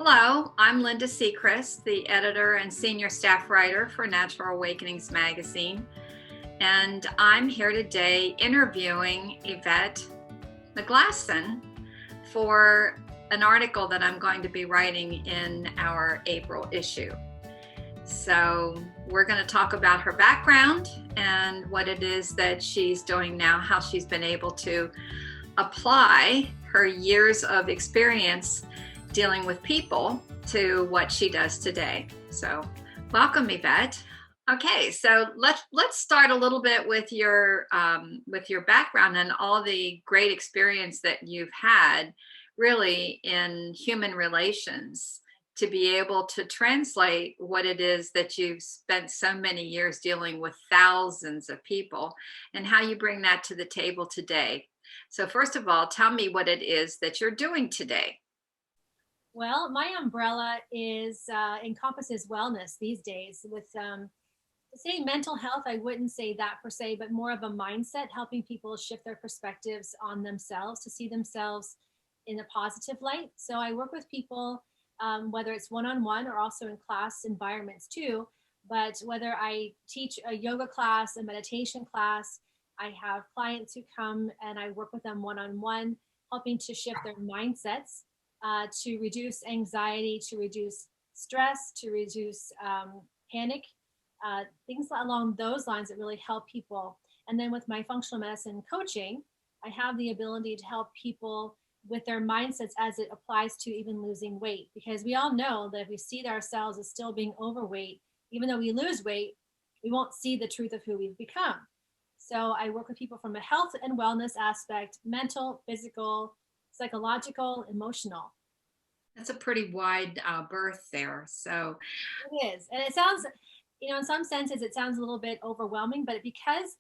Hello, I'm Linda Sechrist, the editor and senior staff writer for Natural Awakenings magazine, and I'm here today interviewing Yvette McGlasson for an article that I'm going to be writing in our April issue. So we're going to talk about her background and what it is that she's doing now, how she's been able to apply her years of experience dealing with people to what she does today. So welcome, Yvette. Okay, so let's start a little bit with your background and all the great experience that you've had really in human relations to be able to translate what it is that you've spent so many years dealing with thousands of people and how you bring that to the table today. So first of all, tell me what it is that you're doing today. Well, my umbrella is encompasses wellness these days. With say mental health, I wouldn't say that per se, but more of a mindset, helping people shift their perspectives on themselves to see themselves in a positive light. So I work with people, whether it's one-on-one or also in class environments too. But whether I teach a yoga class, a meditation class, I have clients who come and I work with them one-on-one, helping to shift their mindsets to reduce anxiety, to reduce stress, to reduce panic, things along those lines that really help people. And then with my functional medicine coaching, I have the ability to help people with their mindsets as it applies to even losing weight. Because we all know that if we see ourselves as still being overweight, even though we lose weight, we won't see the truth of who we've become. So I work with people from a health and wellness aspect, mental, physical, psychological, emotional. That's a pretty wide berth there. So It is. And it sounds, in some senses, it sounds a little bit overwhelming, but because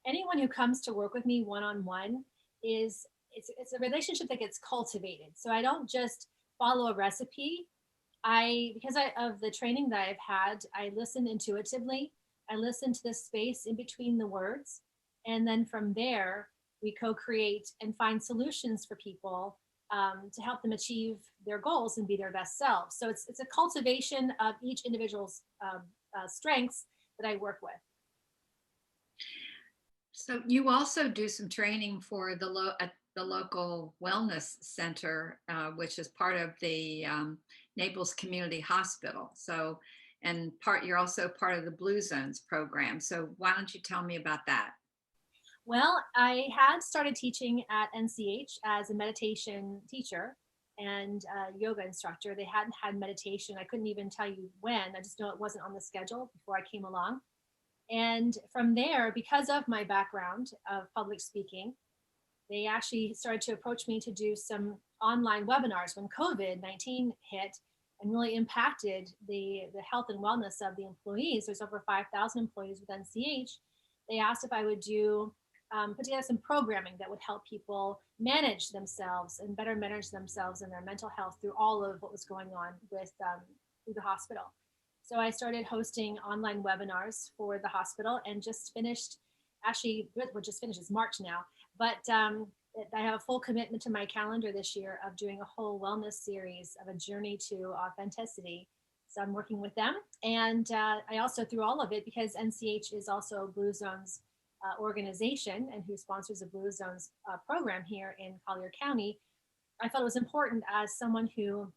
anyone who comes to work with me one-on-one is, it's a relationship that gets cultivated. So I don't just follow a recipe. Of the training that I've had, I listen intuitively. I listen to the space in between the words. And then from there, we co-create and find solutions for people to help them achieve their goals and be their best selves. So it's a cultivation of each individual's strengths that I work with. So you also do some training for at the local wellness center, which is part of the Naples Community Hospital. So, and you're also part of the Blue Zones program. So why don't you tell me about that? Well, I had started teaching at NCH as a meditation teacher and yoga instructor. They hadn't had meditation. I couldn't even tell you when. I just know it wasn't on the schedule before I came along. And from there, because of my background of public speaking, they actually started to approach me to do some online webinars when COVID-19 hit and really impacted the health and wellness of the employees. There's over 5,000 employees with NCH. They asked if I would put together some programming that would help people manage themselves and better manage themselves and their mental health through all of what was going on with through the hospital. So I started hosting online webinars for the hospital and just finished, actually, we're just finished, it's March now, but I have a full commitment to my calendar this year of doing a whole wellness series of a journey to authenticity. So I'm working with them. And I also, through all of it, because NCH is also Blue Zones organization and who sponsors the Blue Zones program here in Collier County, I thought it was important as someone who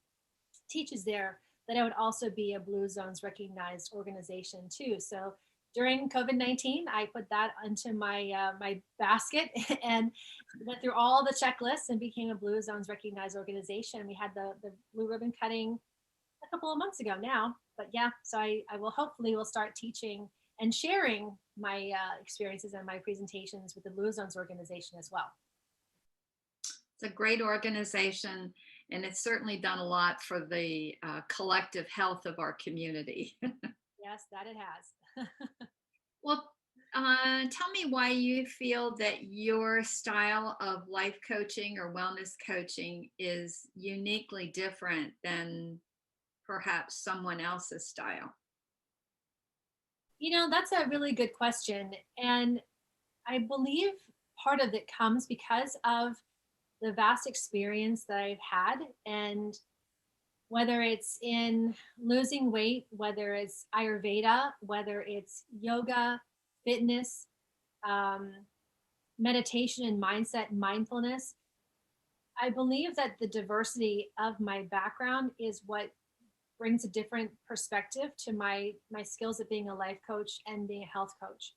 teaches there that I would also be a Blue Zones recognized organization too. So during COVID-19, I put that into my basket and went through all the checklists and became a Blue Zones recognized organization. We had the blue ribbon cutting a couple of months ago now, but yeah, so I will start teaching and sharing my experiences and my presentations with the Blue Zones organization as well. It's a great organization, and it's certainly done a lot for the collective health of our community. Yes, that it has. Well, tell me why you feel that your style of life coaching or wellness coaching is uniquely different than perhaps someone else's style. That's a really good question. And I believe part of it comes because of the vast experience that I've had and whether it's in losing weight, whether it's Ayurveda, whether it's yoga, fitness, um, meditation and mindset, mindfulness. I believe that the diversity of my background is what brings a different perspective to my skills of being a life coach and being a health coach.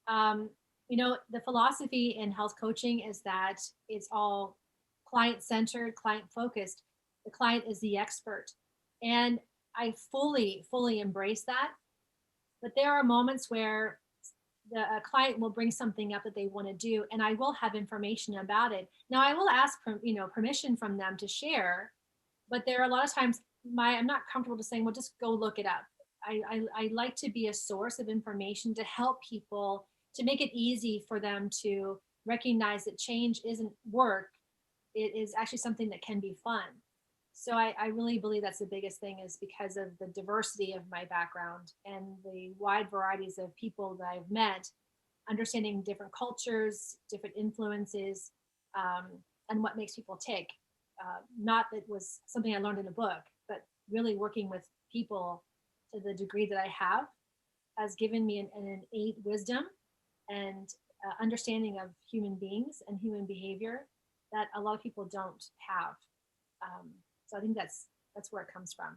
Um, the philosophy in health coaching is that it's all client centered, client focused. The client is the expert. And I fully embrace that. But there are moments where the client will bring something up that they want to do, and I will have information about it. Now, I will ask permission from them to share, but there are a lot of times I'm not comfortable just saying, well, just go look it up. I like to be a source of information to help people, to make it easy for them to recognize that change isn't work. It is actually something that can be fun. So I really believe that's the biggest thing, is because of the diversity of my background and the wide varieties of people that I've met, understanding different cultures, different influences, um, and what makes people tick. Not that was something I learned in a book, but really working with people to the degree that I have has given me an innate wisdom and understanding of human beings and human behavior that a lot of people don't have. So I think that's where it comes from.